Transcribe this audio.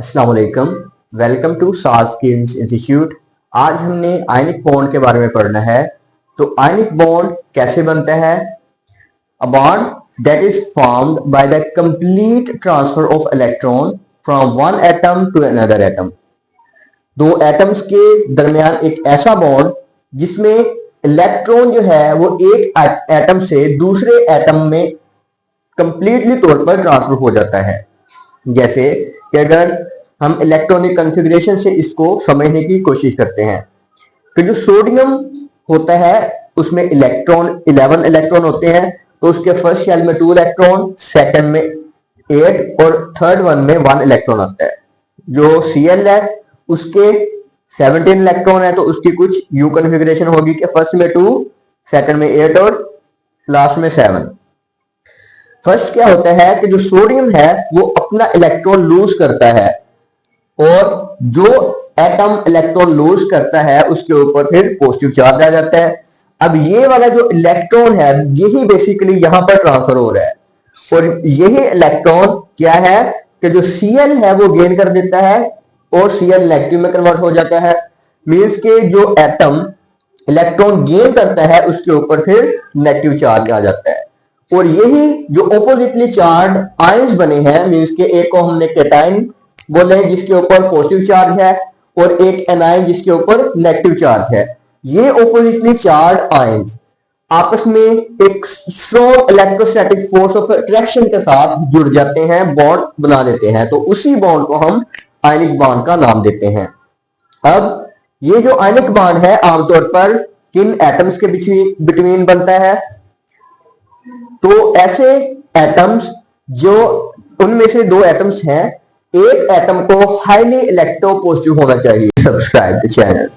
अस्सलाम वालेकुम, welcome to साज स्किल्स इंस्टीट्यूट। आज हमने आयनिक बॉन्ड के बारे में पढ़ना है। तो आयनिक बॉन्ड कैसे बनता है? A bond that is formed by the complete transfer of electron from one atom to another atom. दो एटम्स के दरमियान एक ऐसा बॉन्ड जिसमें इलेक्ट्रॉन जो है वो एक एटम से दूसरे एटम में कंप्लीटली तौर पर ट्रांसफर हो जाता है। जैसे कि अगर हम इलेक्ट्रॉनिक कॉन्फ़िगरेशन से इसको समझने की कोशिश करते हैं कि जो सोडियम होता है उसमें 11 इलेक्ट्रॉन होते हैं। तो उसके फर्स्ट शेल में 2 इलेक्ट्रॉन, सेकंड में 8 और थर्ड वन में 1 इलेक्ट्रॉन आता है। जो Cl है उसके 17 इलेक्ट्रॉन है, तो उसकी कुछ यू कॉन्फ़िगरेशन होगी कि फर्स्ट में 2, सेकंड में 8 और लास्ट में 7। फर्स्ट क्या होता है कि जो सोडियम है वो अपना इलेक्ट्रॉन लूज करता है और जो एटम इलेक्ट्रॉन लूज करता है उसके ऊपर फिर पॉजिटिव चार्ज आ जाता है। अब ये वाला जो इलेक्ट्रॉन है यही बेसिकली यहां पर ट्रांसफर हो रहा है और यही इलेक्ट्रॉन क्या है कि जो Cl है वो गेन कर देता है और Cl नेगेटिव में कन्वर्ट हो जाता है। मींस के जो एटम इलेक्ट्रॉन गेन करता है उसके ऊपर फिर नेगेटिव चार्ज आ जाता है। और यही जो ऑपोजिटली चार्ज आयंस बने हैं, मींस के एक को हमने कैटायन बोले जिसके ऊपर पॉजिटिव चार्ज है और एक एनायन जिसके ऊपर नेगेटिव चार्ज है। ये ऑपोजिटली चार्ज आयंस आपस में एक strong electrostatic force of attraction के साथ जुड़ जाते हैं, बॉन्ड बना देते हैं। तो उसी बॉन्ड को हम आयनिक बॉन्ड का नाम देते हैं। अब ये जो आयनिक बॉन्ड है आमतौर पर किन एटम्स के बिटवीन बनता है? तो ऐसे एटम्स जो उनमें से 2 एटम्स हैं, एक एटम को हाईली इलेक्ट्रोपॉजिटिव होना चाहिए। Subscribe the channel.